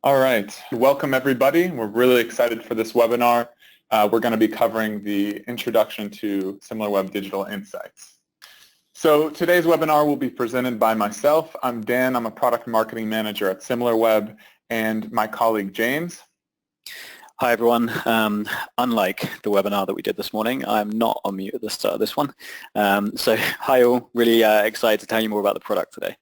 All right. Welcome, everybody. We're really excited for this webinar. We're going to be covering the introduction to SimilarWeb Digital Insights. So today's webinar will be presented by myself. I'm Dan. I'm a product marketing manager at SimilarWeb, and my colleague James. Hi, everyone. Unlike the webinar that we did this morning, I'm not on mute at the start of this one. So hi all. Really excited to tell you more about the product today.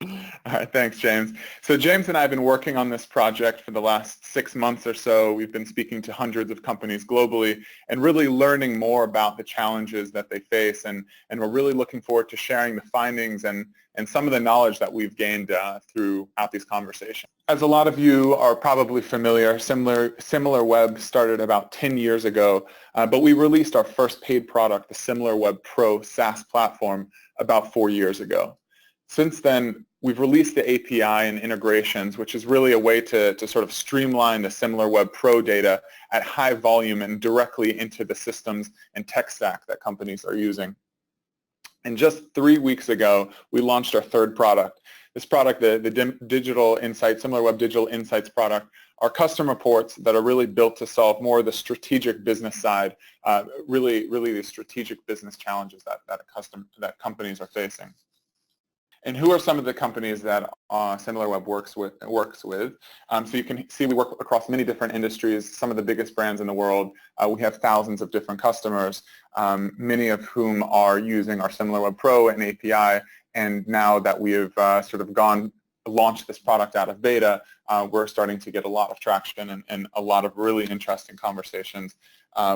All right, thanks, James. So James and I have been working on this project for the last 6 months or so. We've been speaking to hundreds of companies globally and really learning more about the challenges that they face. And we're really looking forward to sharing the findings and some of the knowledge that we've gained throughout these conversations. As a lot of you are probably familiar, SimilarWeb started about 10 years ago, but we released our first paid product, the SimilarWeb Pro SaaS platform, about 4 years ago. Since then, we've released the API and integrations, which is really a way to sort of streamline the SimilarWeb Pro data at high volume and directly into the systems and tech stack that companies are using. And just 3 weeks ago, we launched our third product. This product, the Digital Insights, SimilarWeb Digital Insights product, are custom reports that are really built to solve more of the strategic business side, really the strategic business challenges that companies are facing. And who are some of the companies that SimilarWeb works with? So you can see we work across many different industries, some of the biggest brands in the world. We have thousands of different customers, many of whom are using our SimilarWeb Pro and API. And now that we have launched this product out of beta, we're starting to get a lot of traction and a lot of really interesting conversations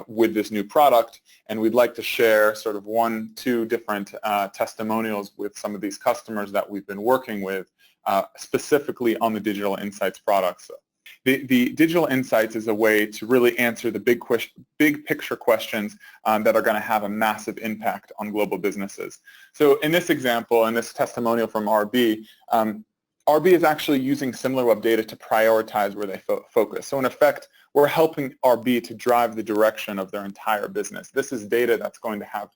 with this new product. And we'd like to share sort of 1-2 different testimonials with some of these customers that we've been working with, specifically on the Digital Insights products. The Digital Insights is a way to really answer the big picture questions that are going to have a massive impact on global businesses. So in this example, in this testimonial from RB, RB is actually using SimilarWeb data to prioritize where they focus. So in effect, we're helping RB to drive the direction of their entire business. This is data that's going to have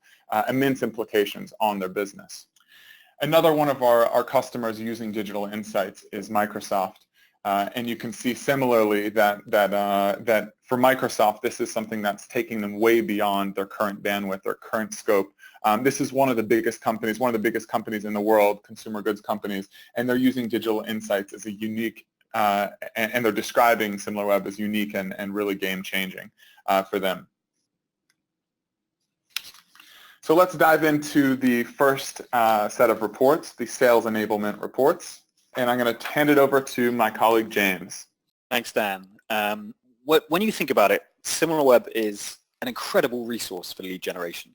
immense implications on their business. Another one of our customers using Digital Insights is Microsoft. And you can see similarly that for Microsoft, this is something that's taking them way beyond their current bandwidth, their current scope. This is one of the biggest companies in the world, consumer goods companies, and they're using Digital Insights as a unique, and they're describing SimilarWeb as unique and really game-changing for them. So let's dive into the first set of reports, the sales enablement reports. And I'm going to hand it over to my colleague, James. Thanks, Dan. When you think about it, SimilarWeb is an incredible resource for lead generation.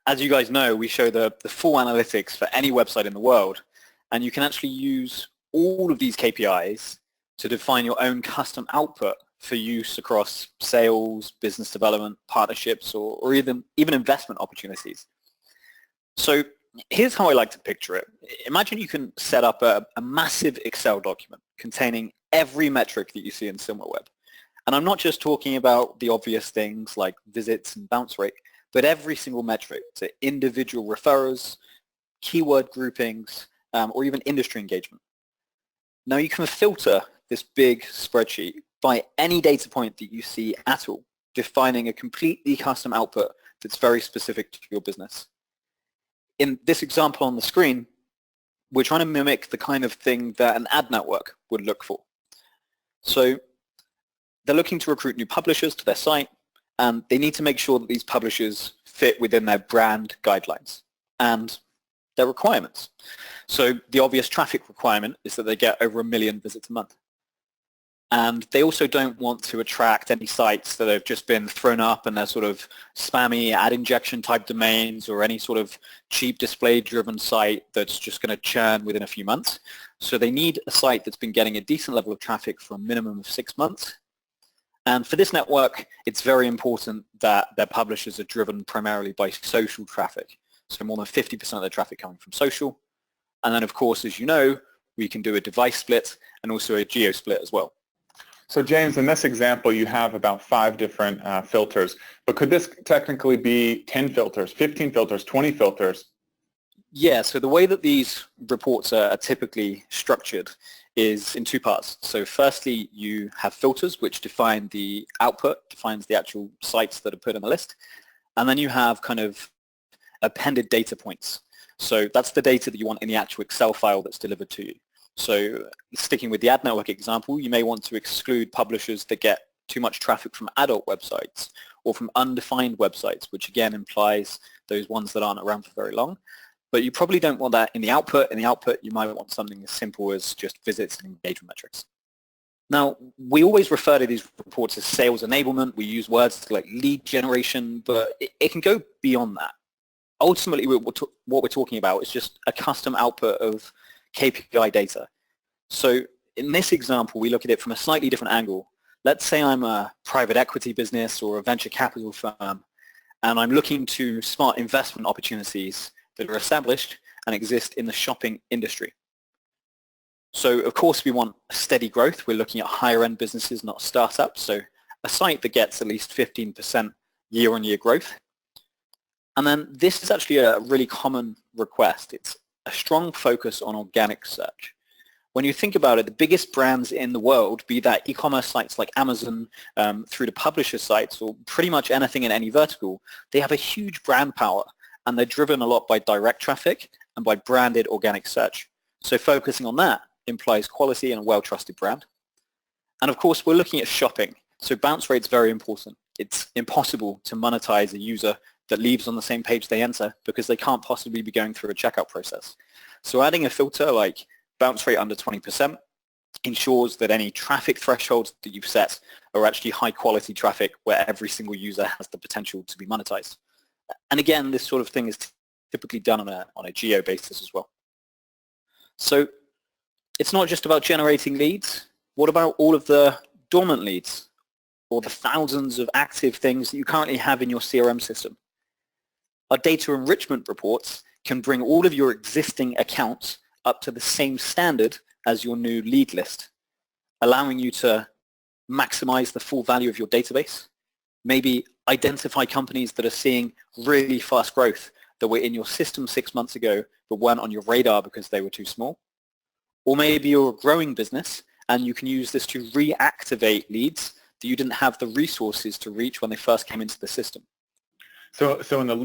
As you guys know, we show the full analytics for any website in the world, and you can actually use all of these KPIs to define your own custom output for use across sales, business development, partnerships, or even investment opportunities. So here's how I like to picture it. Imagine you can set up a massive Excel document containing every metric that you see in SimilarWeb. And I'm not just talking about the obvious things like visits and bounce rate, but every single metric to individual referrers, keyword groupings, or even industry engagement. Now you can filter this big spreadsheet by any data point that you see at all, defining a completely custom output that's very specific to your business. In this example on the screen, we're trying to mimic the kind of thing that an ad network would look for. So they're looking to recruit new publishers to their site, and they need to make sure that these publishers fit within their brand guidelines and their requirements. So the obvious traffic requirement is that they get over 1 million visits a month. And they also don't want to attract any sites that have just been thrown up and they're sort of spammy ad injection type domains or any sort of cheap display driven site that's just going to churn within a few months. So they need a site that's been getting a decent level of traffic for a minimum of 6 months. And for this network, it's very important that their publishers are driven primarily by social traffic. So more than 50% of their traffic coming from social. And then of course, as you know, we can do a device split and also a geo split as well. So James, in this example, you have about 5 different filters, but could this technically be 10 filters, 15 filters, 20 filters? Yeah, so the way that these reports are typically structured is in two parts. So firstly, you have filters which define the output, defines the actual sites that are put in the list. And then you have kind of appended data points. So that's the data that you want in the actual Excel file that's delivered to you. So sticking with the ad network example, you may want to exclude publishers that get too much traffic from adult websites or from undefined websites, which again implies those ones that aren't around for very long. But you probably don't want that in the output. In the output, you might want something as simple as just visits and engagement metrics. Now, we always refer to these reports as sales enablement. We use words like lead generation, but it can go beyond that. Ultimately, what we're talking about is just a custom output of KPI data. So in this example, we look at it from a slightly different angle. Let's say I'm a private equity business or a venture capital firm, and I'm looking to smart investment opportunities that are established and exist in the shopping industry. So of course we want steady growth. We're looking at higher end businesses, not startups. So a site that gets at least 15% year-on-year growth. And then this is actually a really common request. It's a strong focus on organic search. When you think about it, the biggest brands in the world, be that e-commerce sites like Amazon, through to publisher sites, or pretty much anything in any vertical, they have a huge brand power, and they're driven a lot by direct traffic and by branded organic search. So focusing on that implies quality and a well-trusted brand. And of course, we're looking at shopping. So bounce rate's very important. It's impossible to monetize a user that leaves on the same page they enter because they can't possibly be going through a checkout process. So adding a filter like bounce rate under 20% ensures that any traffic thresholds that you've set are actually high quality traffic where every single user has the potential to be monetized. And again, this sort of thing is typically done on a geo basis as well. So it's not just about generating leads. What about all of the dormant leads or the thousands of active things that you currently have in your CRM system? Our data enrichment reports can bring all of your existing accounts up to the same standard as your new lead list, allowing you to maximize the full value of your database, maybe identify companies that are seeing really fast growth that were in your system 6 months ago but weren't on your radar because they were too small. Or maybe you're a growing business and you can use this to reactivate leads that you didn't have the resources to reach when they first came into the system. So in the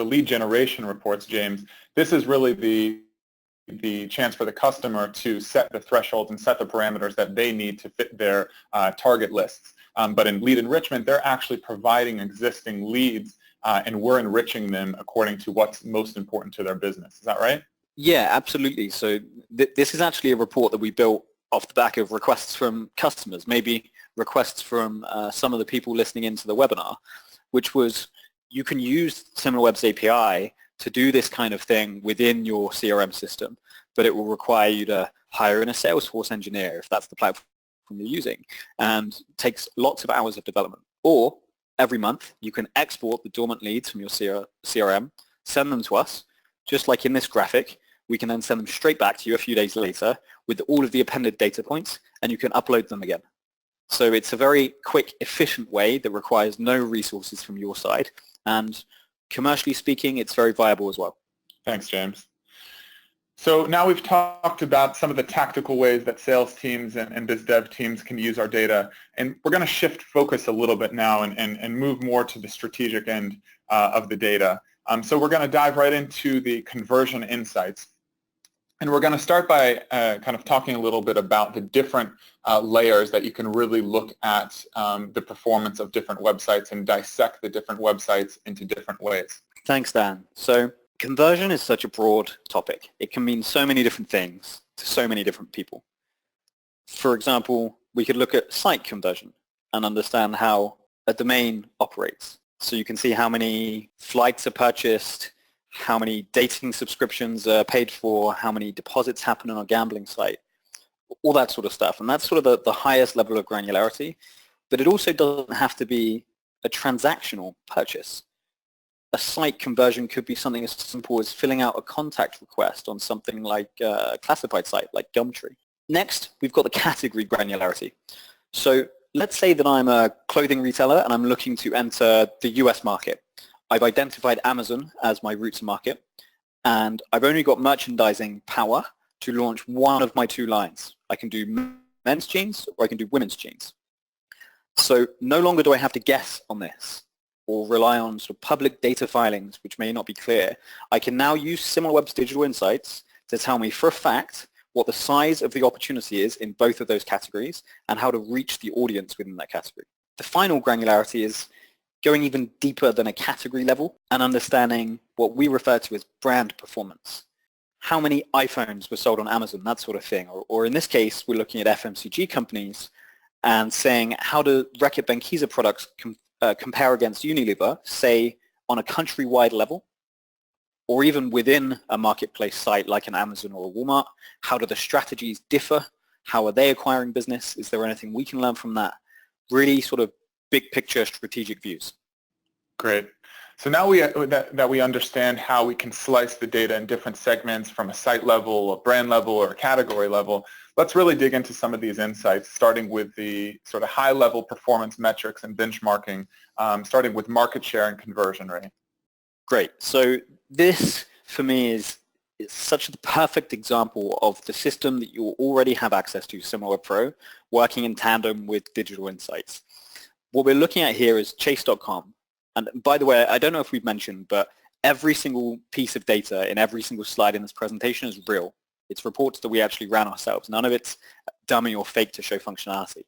lead generation reports, James, this is really the chance for the customer to set the thresholds and set the parameters that they need to fit their target lists. But in lead enrichment, they're actually providing existing leads and we're enriching them according to what's most important to their business. Is that right? Yeah, absolutely. So this is actually a report that we built off the back of requests from customers, maybe requests from some of the people listening into the webinar, which was you can use SimilarWeb's API to do this kind of thing within your CRM system, but it will require you to hire in a Salesforce engineer if that's the platform you're using, and takes lots of hours of development. Or every month you can export the dormant leads from your CRM, send them to us, just like in this graphic. We can then send them straight back to you a few days later with all of the appended data points, and you can upload them again. So it's a very quick, efficient way that requires no resources from your side, and commercially speaking, it's very viable as well. Thanks, James. So now we've talked about some of the tactical ways that sales teams and biz dev teams can use our data, and we're going to shift focus a little bit now and move more to the strategic end of the data. So we're going to dive right into the conversion insights. And we're going to start by kind of talking a little bit about the different layers that you can really look at the performance of different websites and dissect the different websites into different ways. Thanks, Dan. So conversion is such a broad topic. It can mean so many different things to so many different people. For example, we could look at site conversion and understand how a domain operates. So you can see how many flights are purchased, how many dating subscriptions are paid for, how many deposits happen on a gambling site, all that sort of stuff. And that's sort of the highest level of granularity. But it also doesn't have to be a transactional purchase. A site conversion could be something as simple as filling out a contact request on something like a classified site like Gumtree. Next, we've got the category granularity. So let's say that I'm a clothing retailer and I'm looking to enter the US market. I've identified Amazon as my route to market, and I've only got merchandising power to launch one of my two lines. I can do men's jeans or I can do women's jeans. So no longer do I have to guess on this or rely on sort of public data filings which may not be clear. I can now use SimilarWeb's digital insights to tell me for a fact what the size of the opportunity is in both of those categories and how to reach the audience within that category. The final granularity is going even deeper than a category level and understanding what we refer to as brand performance. How many iPhones were sold on Amazon, that sort of thing. Or in this case, we're looking at FMCG companies and saying how do Reckitt Benckiser products compare against Unilever, say on a countrywide level, or even within a marketplace site like an Amazon or a Walmart. How do the strategies differ? How are they acquiring business? Is there anything we can learn from that? Really sort of big picture strategic views. Great. So now that we understand how we can slice the data in different segments from a site level, a brand level, or a category level, let's really dig into some of these insights, starting with the sort of high-level performance metrics and benchmarking, starting with market share and conversion rate. Great. So this, for me, is such the perfect example of the system that you already have access to, SimilarWeb Pro, working in tandem with digital insights. What we're looking at here is chase.com. And by the way, I don't know if we've mentioned, but every single piece of data in every single slide in this presentation is real. It's reports that we actually ran ourselves. None of it's dummy or fake to show functionality.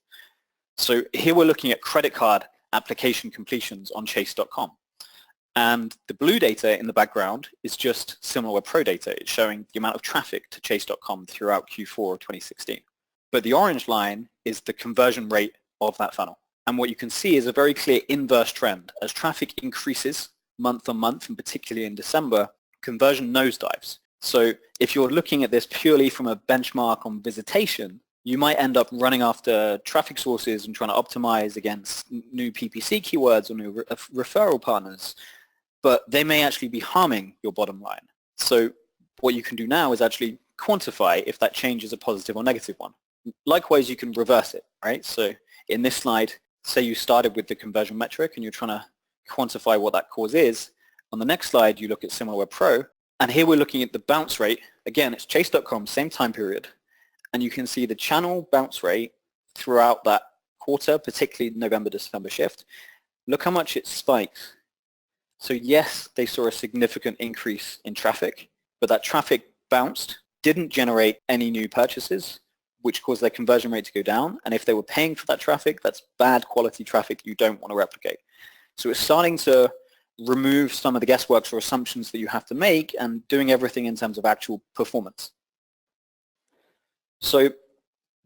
So here we're looking at credit card application completions on chase.com. And the blue data in the background is just SimilarWeb Pro data. It's showing the amount of traffic to chase.com throughout Q4 of 2016. But the orange line is the conversion rate of that funnel. And what you can see is a very clear inverse trend. As traffic increases month on month, and particularly in December, conversion nosedives. So if you're looking at this purely from a benchmark on visitation, you might end up running after traffic sources and trying to optimize against new PPC keywords or new referral partners, but they may actually be harming your bottom line. So what you can do now is actually quantify if that change is a positive or negative one. Likewise, you can reverse it, right? So in this slide, say you started with the conversion metric and you're trying to quantify what that cause is. On the next slide, you look at SimilarWeb Pro, and here we're looking at the bounce rate. Again, it's chase.com, same time period, and you can see the channel bounce rate throughout that quarter, particularly November-December shift. Look how much it spikes. So yes, they saw a significant increase in traffic, but that traffic bounced, didn't generate any new purchases, which caused their conversion rate to go down. And if they were paying for that traffic, that's bad quality traffic you don't want to replicate. So it's starting to remove some of the guesswork or assumptions that you have to make and doing everything in terms of actual performance. So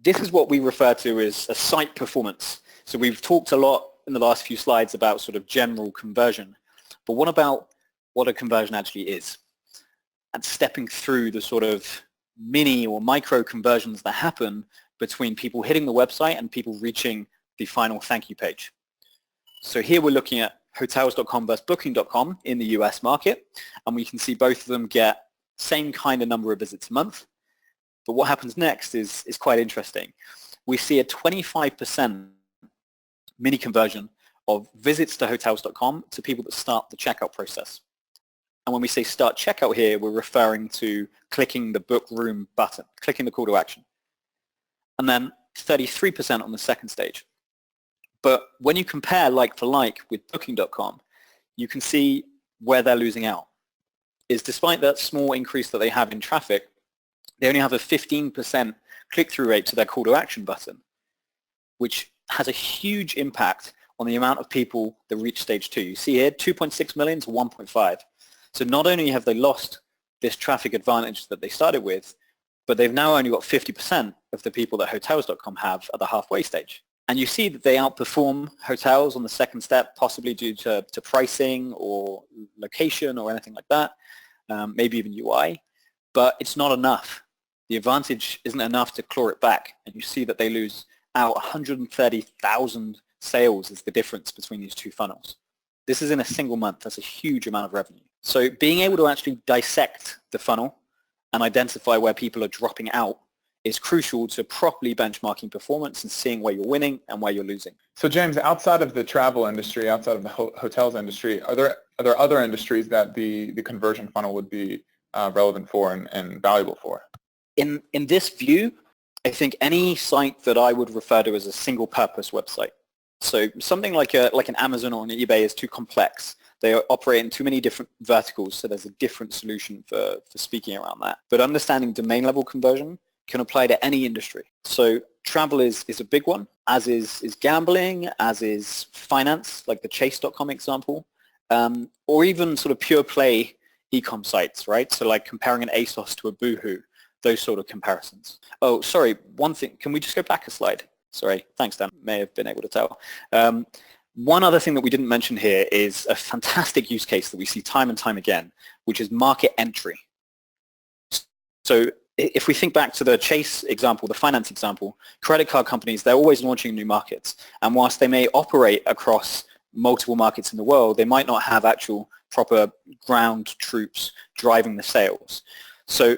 this is what we refer to as a site performance. So we've talked a lot in the last few slides about sort of general conversion, but what about what a conversion actually is? And stepping through the sort of mini or micro conversions that happen between people hitting the website and people reaching the final thank you page. So here we're looking at hotels.com versus booking.com in the US market, and we can see both of them get same kind of number of visits a month. But what happens next is quite interesting. We see a 25% mini conversion of visits to hotels.com to people that start the checkout process. And when we say start checkout here, we're referring to clicking the book room button, clicking the call to action. And then 33% on the second stage. But when you compare like for like with booking.com, you can see where they're losing out. Is despite that small increase that they have in traffic, they only have a 15% click-through rate to their call to action button, which has a huge impact on the amount of people that reach stage 2. You see here, 2.6 million to 1.5. So not only have they lost this traffic advantage that they started with, but they've now only got 50% of the people that hotels.com have at the halfway stage. And you see that they outperform hotels on the second step, possibly due to pricing or location or anything like that, maybe even UI, but it's not enough. The advantage isn't enough to claw it back, and you see that they lose out 130,000 sales is the difference between these two funnels. This is in a single month. That's a huge amount of revenue. So being able to actually dissect the funnel and identify where people are dropping out is crucial to properly benchmarking performance and seeing where you're winning and where you're losing. So James, outside of the travel industry, outside of the hotels industry, are there other industries that the conversion funnel would be relevant for and valuable for? In this view, I think any site that I would refer to as a single-purpose website. So something like an Amazon or an eBay is too complex. They operate in too many different verticals, so there's a different solution for speaking around that. But understanding domain-level conversion can apply to any industry. So travel is a big one, as is gambling, as is finance, like the chase.com example, or even sort of pure play e-com sites, right? So like comparing an ASOS to a Boohoo, those sort of comparisons. Oh, sorry, one thing. Can we just go back a slide? Sorry, thanks, Dan. May have been able to tell. One other thing that we didn't mention here is a fantastic use case that we see time and time again, which is market entry. So if we think back to the Chase example, the finance example, credit card companies, they're always launching new markets. And whilst they may operate across multiple markets in the world, they might not have actual proper ground troops driving the sales. So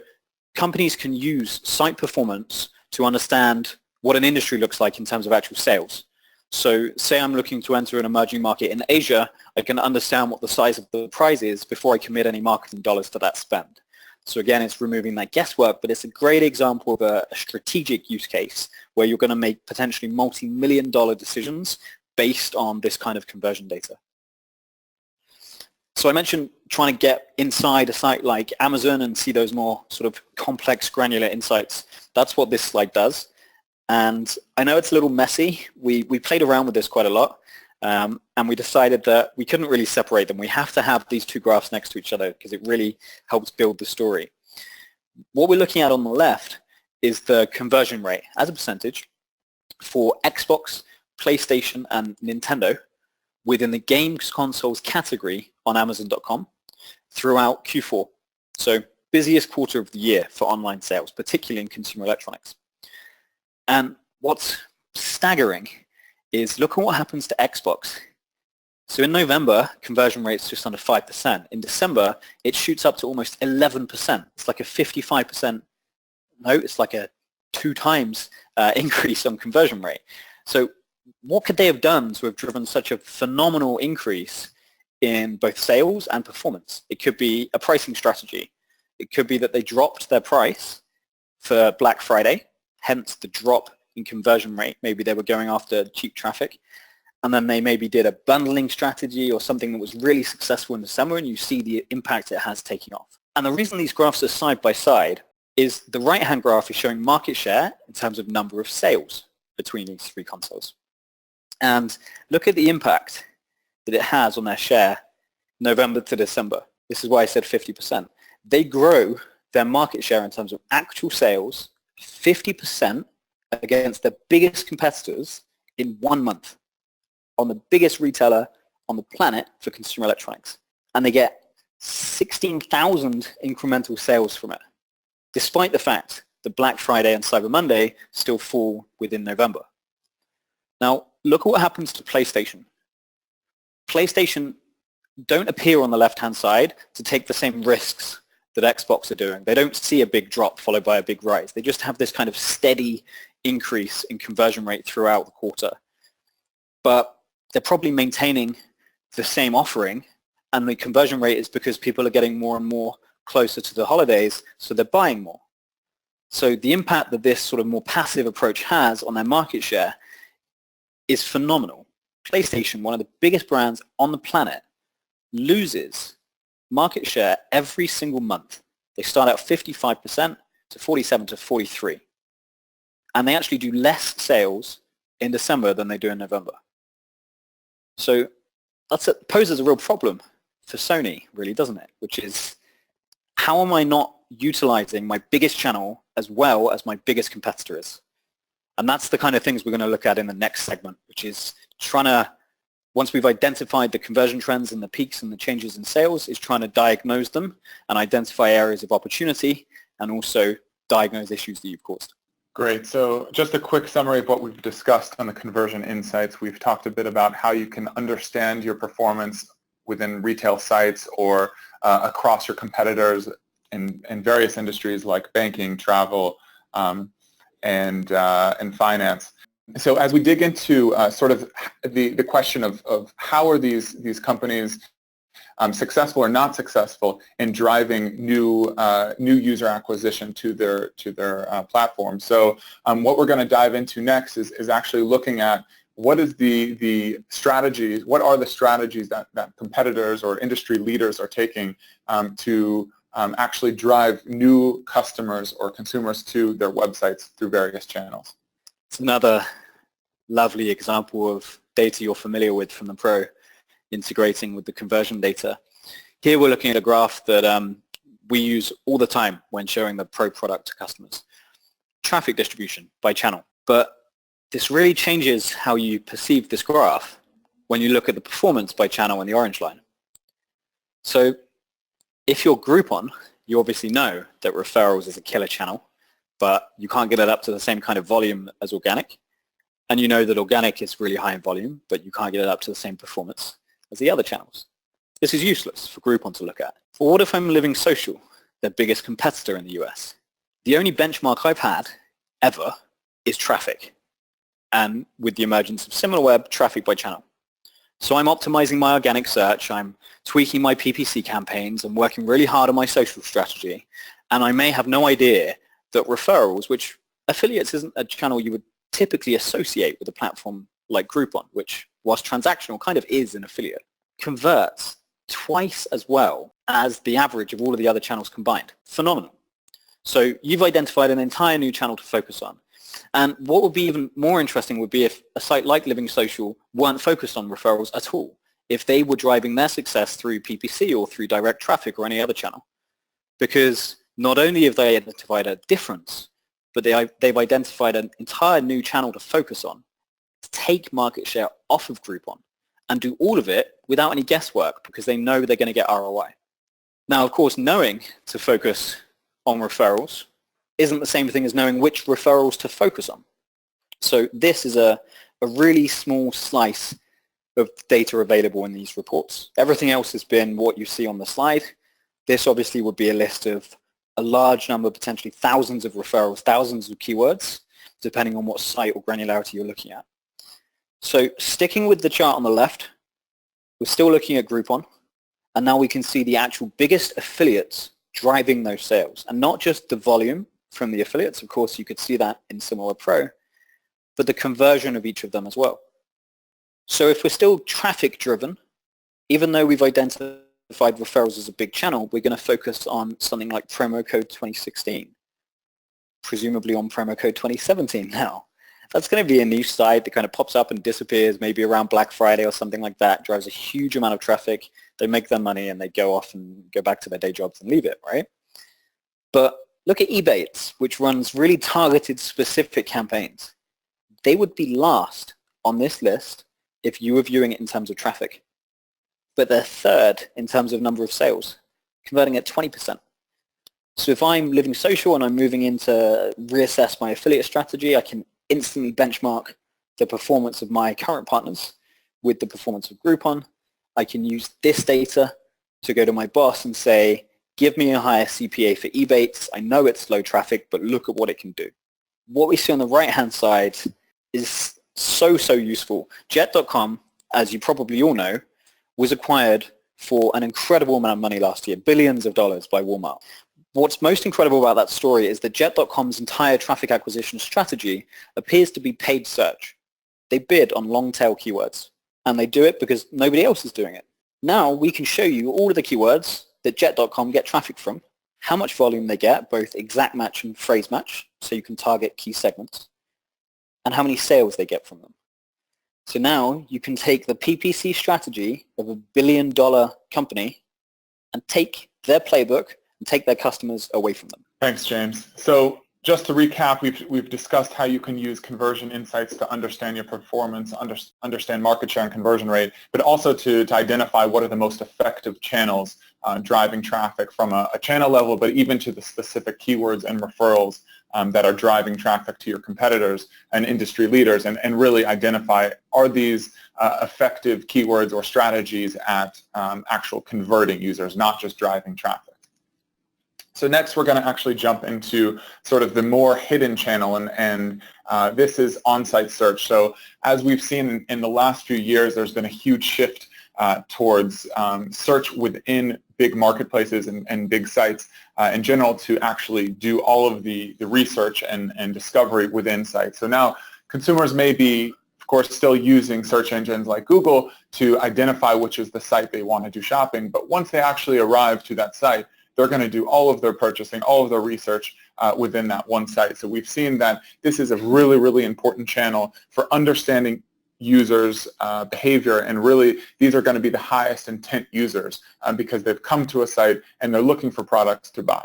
companies can use site performance to understand what an industry looks like in terms of actual sales. So say I'm looking to enter an emerging market in Asia, I can understand what the size of the prize is before I commit any marketing dollars to that spend. So again, it's removing that guesswork, but it's a great example of a strategic use case where you're going to make potentially multi-million-dollar decisions based on this kind of conversion data. So I mentioned trying to get inside a site like Amazon and see those more sort of complex, granular insights. That's what this slide does. And I know it's a little messy. We played around with this quite a lot, and we decided that we couldn't really separate them. We have to have these two graphs next to each other because it really helps build the story. What we're looking at on the left is the conversion rate as a percentage for Xbox, PlayStation, and Nintendo within the games consoles category on Amazon.com throughout Q4. So busiest quarter of the year for online sales, particularly in consumer electronics. And what's staggering is look at what happens to Xbox. So in November, conversion rate's just under 5%. In December, it shoots up to almost 11%. It's like a 55%, no, it's like a 2 times increase on conversion rate. So what could they have done to have driven such a phenomenal increase in both sales and performance? It could be a pricing strategy. It could be that they dropped their price for Black Friday, hence the drop in conversion rate. Maybe they were going after cheap traffic. And then they maybe did a bundling strategy or something that was really successful in December, and you see the impact it has taking off. And the reason these graphs are side by side is the right-hand graph is showing market share in terms of number of sales between these 3 consoles. And look at the impact that it has on their share November to December. This is why I said 50%. They grow their market share in terms of actual sales 50% against their biggest competitors in 1 month on the biggest retailer on the planet for consumer electronics. And they get 16,000 incremental sales from it, despite the fact that Black Friday and Cyber Monday still fall within November. Now, look at what happens to PlayStation. PlayStation don't appear on the left-hand side to take the same risks that Xbox are doing. They don't see a big drop followed by a big rise. They just have this kind of steady increase in conversion rate throughout the quarter. But they're probably maintaining the same offering, and the conversion rate is because people are getting more and more closer to the holidays, so they're buying more. So the impact that this sort of more passive approach has on their market share is phenomenal. PlayStation, one of the biggest brands on the planet, loses market share every single month. They start out 55% to 47 to 43. And they actually do less sales in December than they do in November. So that poses a real problem for Sony, really, doesn't it? Which is, how am I not utilizing my biggest channel as well as my biggest competitor is? And that's the kind of things we're going to look at in the next segment, which is trying to, once we've identified the conversion trends and the peaks and the changes in sales, is trying to diagnose them and identify areas of opportunity and also diagnose issues that you've caused. Great. So just a quick summary of what we've discussed on the conversion insights. We've talked a bit about how you can understand your performance within retail sites or across your competitors in various industries like banking, travel, and finance. So as we dig into sort of the question of how are these companies successful or not successful in driving new user acquisition to their platform. So what we're going to dive into next is actually looking at what is the strategies, what are the strategies that competitors or industry leaders are taking to actually drive new customers or consumers to their websites through various channels. It's another lovely example of data you're familiar with from the Pro, integrating with the conversion data. Here we're looking at a graph that we use all the time when showing the Pro product to customers. Traffic distribution by channel. But this really changes how you perceive this graph when you look at the performance by channel in the orange line. So if you're Groupon, you obviously know that referrals is a killer channel, but you can't get it up to the same kind of volume as organic. And you know that organic is really high in volume, but you can't get it up to the same performance as the other channels. This is useless for Groupon to look at. But what if I'm Living Social, their biggest competitor in the US? The only benchmark I've had ever is traffic, and with the emergence of SimilarWeb, traffic by channel. So I'm optimizing my organic search, I'm tweaking my PPC campaigns, I'm working really hard on my social strategy, and I may have no idea that referrals, which affiliates isn't a channel you would typically associate with a platform like Groupon, which, whilst transactional, kind of is an affiliate, converts twice as well as the average of all of the other channels combined. Phenomenal. So you've identified an entire new channel to focus on. And what would be even more interesting would be if a site like Living Social weren't focused on referrals at all, if they were driving their success through PPC or through direct traffic or any other channel. Because not only have they identified a difference, but they've identified an entire new channel to focus on, to take market share off of Groupon, and do all of it without any guesswork because they know they're going to get ROI. Now, of course, knowing to focus on referrals isn't the same thing as knowing which referrals to focus on. So this is a really small slice of data available in these reports. Everything else has been what you see on the slide. This obviously would be a list of a large number, potentially thousands of referrals, thousands of keywords, depending on what site or granularity you're looking at. So sticking with the chart on the left, we're still looking at Groupon, and now we can see the actual biggest affiliates driving those sales, and not just the volume from the affiliates. Of course, you could see that in SimilarWeb Pro, but the conversion of each of them as well. So if we're still traffic driven, even though we've identified referrals as a big channel, we're going to focus on something like promo code 2016, presumably on promo code 2017 now. That's going to be a niche site that kind of pops up and disappears maybe around Black Friday or something like that, drives a huge amount of traffic, they make their money and they go off and go back to their day jobs and leave it, right? But look at Ebates, which runs really targeted specific campaigns. They would be last on this list if you were viewing it in terms of traffic. But they're third in terms of number of sales, converting at 20%. So if I'm Living Social and I'm moving in to reassess my affiliate strategy, I can instantly benchmark the performance of my current partners with the performance of Groupon. I can use this data to go to my boss and say, give me a higher CPA for Ebates. I know it's low traffic, but look at what it can do. What we see on the right-hand side is so useful. Jet.com, as you probably all know, was acquired for an incredible amount of money last year, billions of dollars by Walmart. What's most incredible about that story is that Jet.com's entire traffic acquisition strategy appears to be paid search. They bid on long-tail keywords, and they do it because nobody else is doing it. Now we can show you all of the keywords that Jet.com get traffic from, how much volume they get, both exact match and phrase match, so you can target key segments, and how many sales they get from them. So now you can take the PPC strategy of $1 billion company and take their playbook and take their customers away from them. Thanks, James. So just to recap, we've discussed how you can use conversion insights to understand your performance, understand market share and conversion rate, but also to identify what are the most effective channels driving traffic from a channel level, but even to the specific keywords and referrals that are driving traffic to your competitors and industry leaders, and really identify, are these effective keywords or strategies at actual converting users, not just driving traffic. So next we're going to actually jump into sort of the more hidden channel, and this is on-site search. So as we've seen in the last few years, there's been a huge shift towards search within big marketplaces and big sites in general to actually do all of the research and discovery within sites. So now consumers may be, of course, still using search engines like Google to identify which is the site they want to do shopping, but once they actually arrive to that site, they're going to do all of their purchasing, all of their research within that one site. So we've seen that this is a really, really important channel for understanding users' behavior, and really these are going to be the highest intent users because they've come to a site and they're looking for products to buy.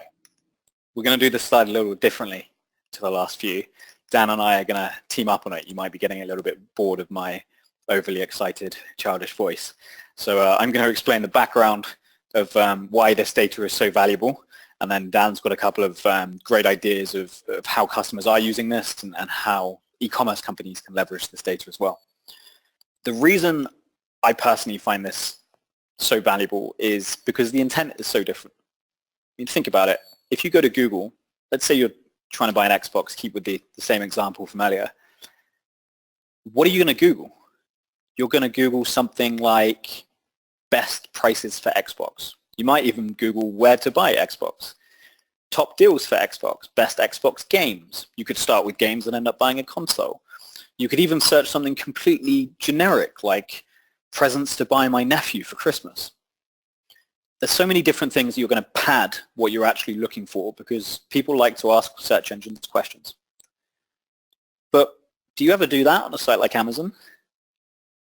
We're going to do this slide a little differently to the last few. Dan and I are going to team up on it. You might be getting a little bit bored of my overly excited, childish voice. So I'm going to explain the background of why this data is so valuable, and then Dan's got a couple of great ideas of how customers are using this and how e-commerce companies can leverage this data as well. The reason I personally find this so valuable is because the intent is so different. I mean, think about it. If you go to Google, let's say you're trying to buy an Xbox, keep with the same example from earlier, what are you going to Google? You're going to Google something like best prices for Xbox. You might even Google where to buy Xbox. Top deals for Xbox, best Xbox games. You could start with games and end up buying a console. You could even search something completely generic like presents to buy my nephew for Christmas. There's so many different things you're going to pad what you're actually looking for because people like to ask search engines questions. But do you ever do that on a site like Amazon?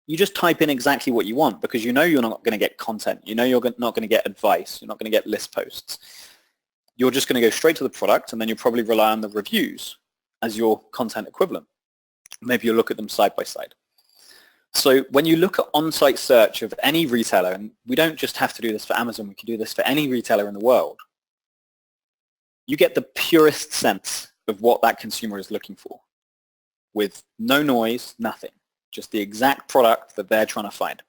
You just type in exactly what you want because you know you're not going to get content. You know you're not going to get advice. You're not going to get list posts. You're just going to go straight to the product, and then you'll probably rely on the reviews as your content equivalent. Maybe you'll look at them side by side. So when you look at on-site search of any retailer, and we don't just have to do this for Amazon, we can do this for any retailer in the world, you get the purest sense of what that consumer is looking for with no noise, nothing. Just the exact product that they're trying to find.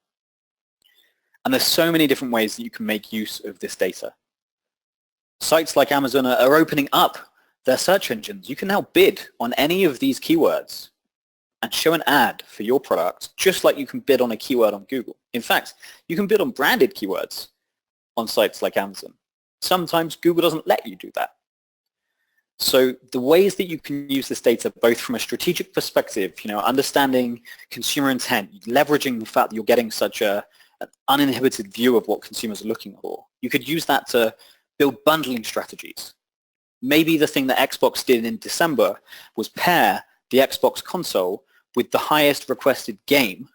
And there's so many different ways that you can make use of this data. Sites like Amazon are opening up their search engines. You can now bid on any of these keywords and show an ad for your product just like you can bid on a keyword on Google. In fact, you can bid on branded keywords on sites like Amazon. Sometimes Google doesn't let you do that. So the ways that you can use this data, both from a strategic perspective, understanding consumer intent, leveraging the fact that you're getting such an uninhibited view of what consumers are looking for. You could use that to build bundling strategies. Maybe the thing that Xbox did in December was pair the Xbox console with the highest requested game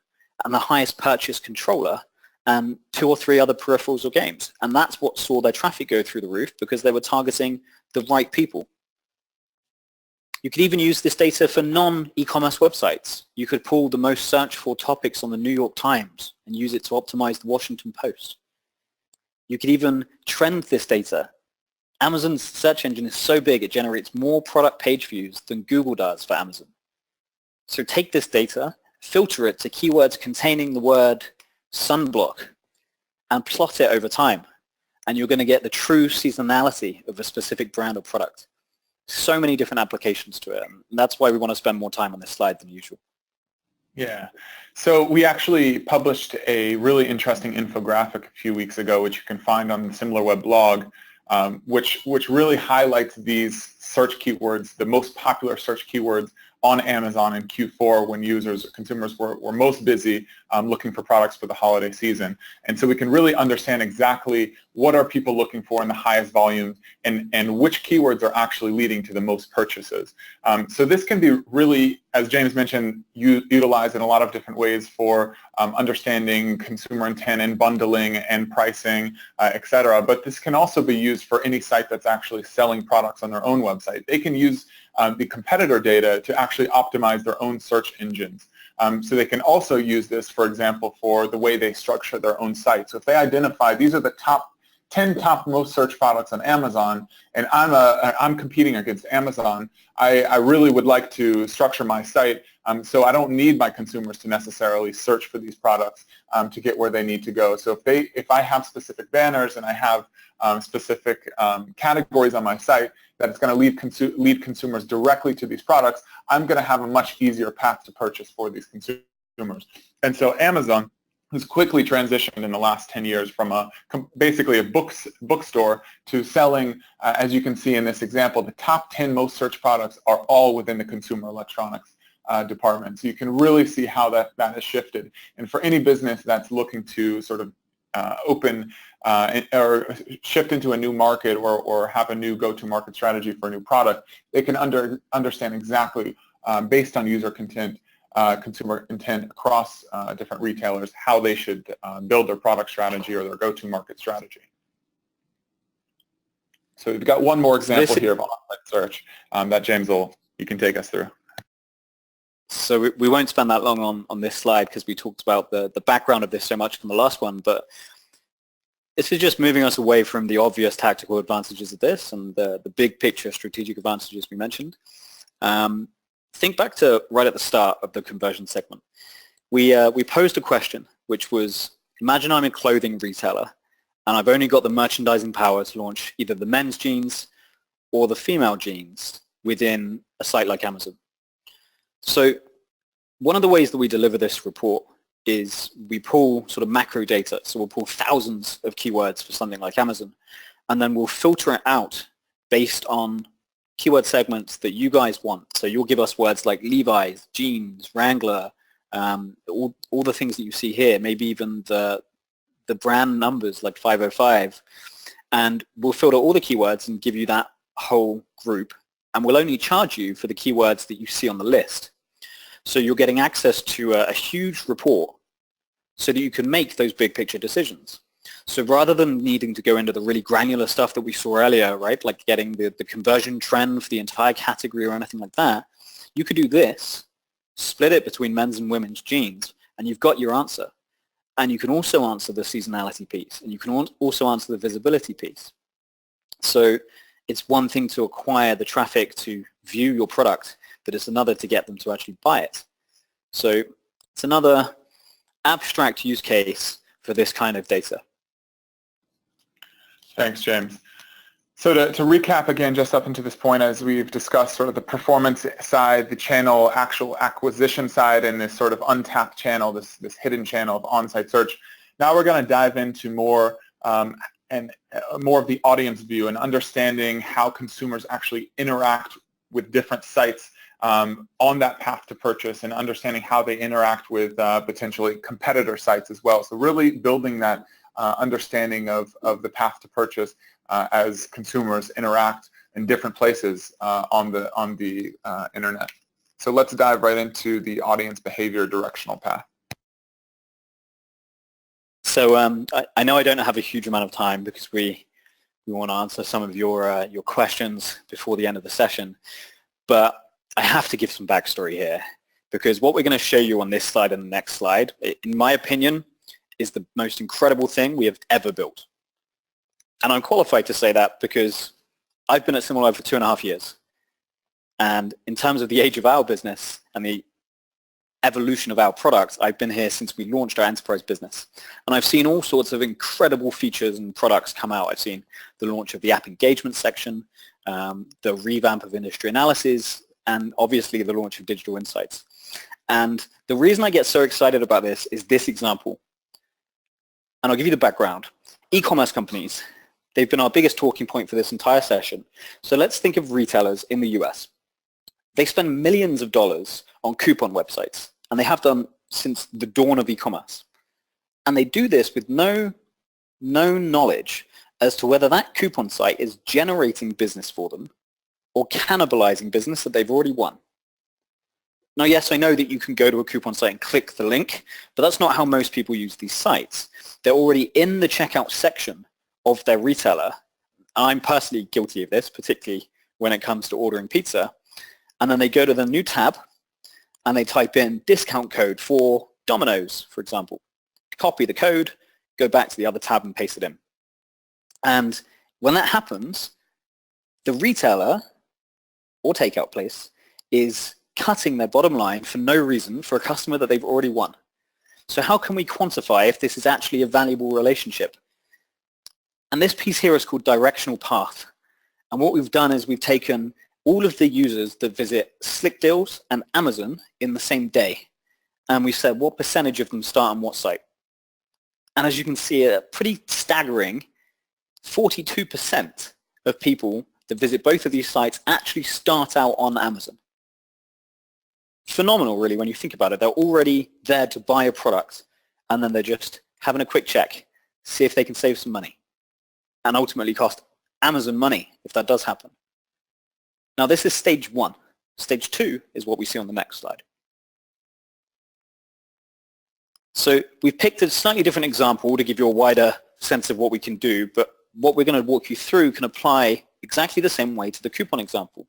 and the highest purchase controller and 2 or 3 other peripherals or games. And that's what saw their traffic go through the roof because they were targeting the right people. You could even use this data for non-e-commerce websites. You could pull the most searched for topics on the New York Times and use it to optimize the Washington Post. You could even trend this data. Amazon's search engine is so big it generates more product page views than Google does for Amazon. So take this data, filter it to keywords containing the word sunblock, and plot it over time. And you're going to get the true seasonality of a specific brand or product. So many different applications to it. And that's why we want to spend more time on this slide than usual. Yeah. So we actually published a really interesting infographic a few weeks ago, which you can find on the SimilarWeb blog, which really highlights these search keywords, the most popular search keywords on Amazon in Q4 when consumers were most busy looking for products for the holiday season. And so we can really understand exactly what are people looking for in the highest volume and which keywords are actually leading to the most purchases. So this can be really, as James mentioned, utilized in a lot of different ways for understanding consumer intent and bundling and pricing, et cetera. But this can also be used for any site that's actually selling products on their own website. They can use the competitor data to actually optimize their own search engines. So they can also use this, for example, for the way they structure their own site. So if they identify these are the 10 top most searched products on Amazon, and I'm competing against Amazon, I really would like to structure my site so I don't need my consumers to necessarily search for these products to get where they need to go. So if I have specific banners and I have specific categories on my site that it's going to lead consumers directly to these products, I'm going to have a much easier path to purchase for these consumers. And so Amazon has quickly transitioned in the last 10 years from basically a bookstore to selling, as you can see in this example, the top 10 most searched products are all within the consumer electronics department. So you can really see how that has shifted. And for any business that's looking to sort of open or shift into a new market or have a new go-to-market strategy for a new product, they can understand exactly, based on user content, consumer intent across different retailers, how they should build their product strategy or their go-to-market strategy. So we've got one more example here of on-site search that James you can take us through. So we won't spend that long on this slide because we talked about the background of this so much from the last one, but this is just moving us away from the obvious tactical advantages of this and the big picture strategic advantages we mentioned. Think back to right at the start of the conversion segment. We posed a question, which was, imagine I'm a clothing retailer and I've only got the merchandising power to launch either the men's jeans or the female jeans within a site like Amazon. So one of the ways that we deliver this report is we pull sort of macro data. So we'll pull thousands of keywords for something like Amazon, and then we'll filter it out based on keyword segments that you guys want. So you'll give us words like Levi's, jeans, Wrangler, all the things that you see here, maybe even the brand numbers like 505, and we'll filter all the keywords and give you that whole group, and we'll only charge you for the keywords that you see on the list. So you're getting access to a huge report so that you can make those big picture decisions. So rather than needing to go into the really granular stuff that we saw earlier, right, like getting the conversion trend for the entire category or anything like that, you could do this, split it between men's and women's jeans, and you've got your answer. And you can also answer the seasonality piece, and you can also answer the visibility piece. So it's one thing to acquire the traffic to view your product, but it's another to get them to actually buy it. So it's another abstract use case for this kind of data. Thanks, James. So to recap again, just up until this point, as we've discussed sort of the performance side, the channel actual acquisition side, and this sort of untapped channel, this hidden channel of on-site search. Now we're going to dive into more more of the audience view and understanding how consumers actually interact with different sites on that path to purchase, and understanding how they interact with potentially competitor sites as well. So really building that understanding of the path to purchase as consumers interact in different places on the internet. So let's dive right into the audience behavior directional path. So I know I don't have a huge amount of time because we want to answer some of your questions before the end of the session, but I have to give some backstory here, because what we're going to show you on this slide and the next slide, in my opinion, is the most incredible thing we have ever built. And I'm qualified to say that because I've been at SimilarWeb for 2.5 years. And in terms of the age of our business and the evolution of our product, I've been here since we launched our enterprise business. And I've seen all sorts of incredible features and products come out. I've seen the launch of the app engagement section, the revamp of industry analysis, and obviously the launch of digital insights. And the reason I get so excited about this is this example. And I'll give you the background. E-commerce companies, they've been our biggest talking point for this entire session. So let's think of retailers in the US. They spend millions of dollars on coupon websites, and they have done since the dawn of e-commerce. And they do this with no knowledge as to whether that coupon site is generating business for them or cannibalizing business that they've already won. Now, yes, I know that you can go to a coupon site and click the link, but that's not how most people use these sites. They're already in the checkout section of their retailer. I'm personally guilty of this, particularly when it comes to ordering pizza. And then they go to the new tab and they type in discount code for Domino's, for example. Copy the code, go back to the other tab and paste it in. And when that happens, the retailer or takeout place is cutting their bottom line for no reason for a customer that they've already won. So how can we quantify if this is actually a valuable relationship? And this piece here is called directional path. And what we've done is we've taken all of the users that visit Slick Deals and Amazon in the same day. And we said what percentage of them start on what site. And as you can see, a pretty staggering 42% of people that visit both of these sites actually start out on Amazon. Phenomenal, really, when you think about it. They're already there to buy a product, and then they're just having a quick check, see if they can save some money, and ultimately cost Amazon money if that does happen. Now, this is stage one. Stage two is what we see on the next slide. So we've picked a slightly different example to give you a wider sense of what we can do, but what we're going to walk you through can apply exactly the same way to the coupon example.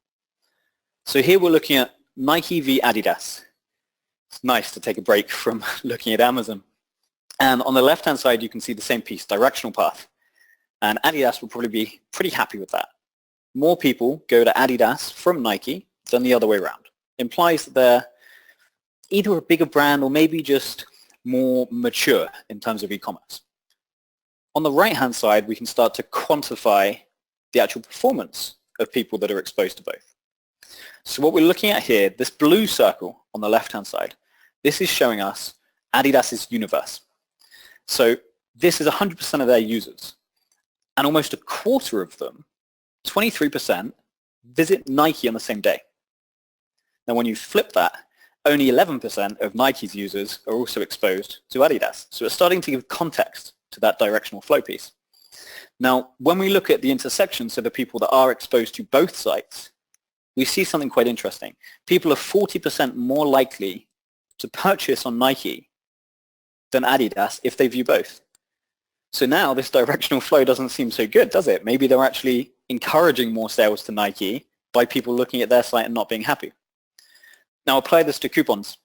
So here we're looking at Nike v Adidas. It's nice to take a break from looking at Amazon. And on the left-hand side, you can see the same piece, directional path. And Adidas will probably be pretty happy with that. More people go to Adidas from Nike than the other way around. Implies that they're either a bigger brand or maybe just more mature in terms of e-commerce. On the right-hand side, we can start to quantify the actual performance of people that are exposed to both. So what we're looking at here, this blue circle on the left-hand side, this is showing us Adidas's universe. So this is 100% of their users. And almost a quarter of them, 23%, visit Nike on the same day. Now when you flip that, only 11% of Nike's users are also exposed to Adidas. So it's starting to give context to that directional flow piece. Now, when we look at the intersection, so the people that are exposed to both sites, we see something quite interesting. People are 40% more likely to purchase on Nike than Adidas if they view both. So now this directional flow doesn't seem so good, does it? Maybe they're actually encouraging more sales to Nike by people looking at their site and not being happy. Now apply this to coupons.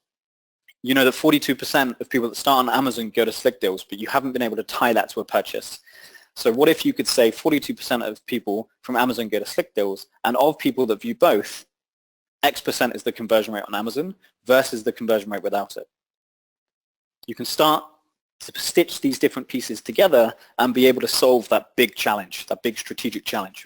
You know that 42% of people that start on Amazon go to Slick Deals, but you haven't been able to tie that to a purchase. So what if you could say 42% of people from Amazon go to Slick Deals, and of people that view both, X% is the conversion rate on Amazon versus the conversion rate without it. You can start to stitch these different pieces together and be able to solve that big challenge, that big strategic challenge.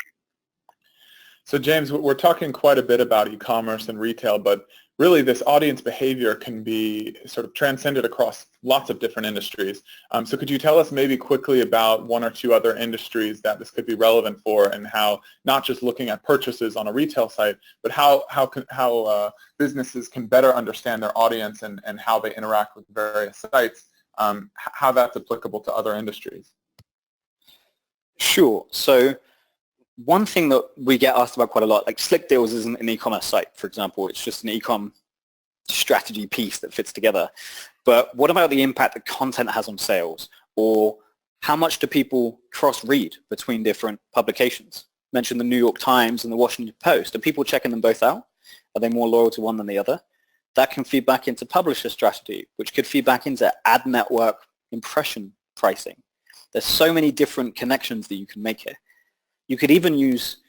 So James, we're talking quite a bit about e-commerce and retail, but really this audience behavior can be sort of transcended across lots of different industries. So could you tell us maybe quickly about one or two other industries that this could be relevant for, and how not just looking at purchases on a retail site, but how businesses can better understand their audience and how they interact with various sites, how that's applicable to other industries? Sure. So one thing that we get asked about quite a lot, like Slick Deals isn't an e-commerce site, for example. It's just an e-com strategy piece that fits together. But what about the impact that content has on sales? Or how much do people cross-read between different publications? Mention the New York Times and the Washington Post. Are people checking them both out? Are they more loyal to one than the other? That can feed back into publisher strategy, which could feed back into ad network impression pricing. There's so many different connections that you can make here. You could even use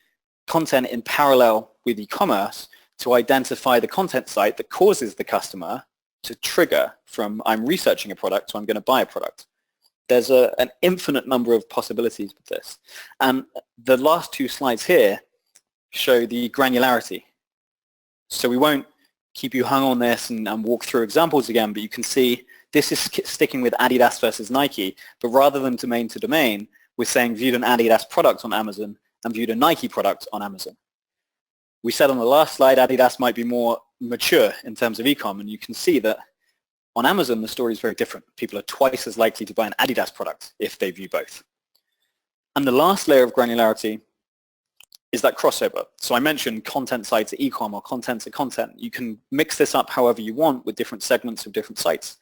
content in parallel with e-commerce to identify the content site that causes the customer to trigger from I'm researching a product to I'm going to buy a product. There's an infinite number of possibilities with this. And the last two slides here show the granularity. So we won't keep you hung on this and walk through examples again, but you can see this is sticking with Adidas versus Nike, but rather than domain to domain, we're saying viewed an Adidas product on Amazon and viewed a Nike product on Amazon. We said on the last slide Adidas might be more mature in terms of e-com, and you can see that on Amazon the story is very different. People are twice as likely to buy an Adidas product if they view both. And the last layer of granularity is that crossover. So I mentioned content sites are e-com or content to content. You can mix this up however you want with different segments of different sites.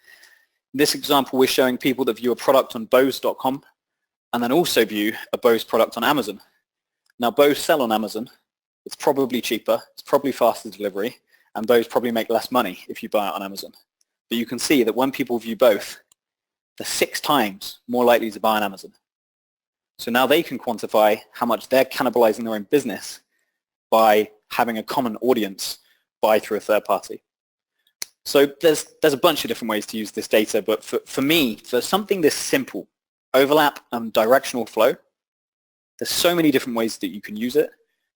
In this example, we're showing people that view a product on Bose.com and then also view a Bose product on Amazon. Now Bose sell on Amazon. It's probably cheaper, it's probably faster delivery, and Bose probably make less money if you buy it on Amazon. But you can see that when people view both, they're 6 times more likely to buy on Amazon. So now they can quantify how much they're cannibalizing their own business by having a common audience buy through a third party. So there's a bunch of different ways to use this data, but for me, for something this simple, overlap and directional flow, there's so many different ways that you can use it.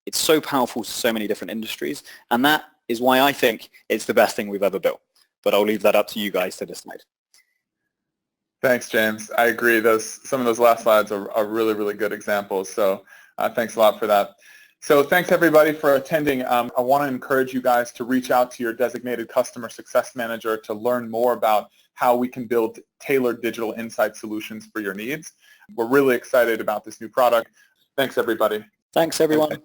It's so powerful to so many different industries, and that is why I think it's the best thing we've ever built. But I'll leave that up to you guys to decide. Thanks, James. I agree. Some of those last slides are really, really good examples. So thanks a lot for that. So thanks everybody for attending. I want to encourage you guys to reach out to your designated customer success manager to learn more about how we can build tailored digital insight solutions for your needs. We're really excited about this new product. Thanks everybody. Thanks everyone.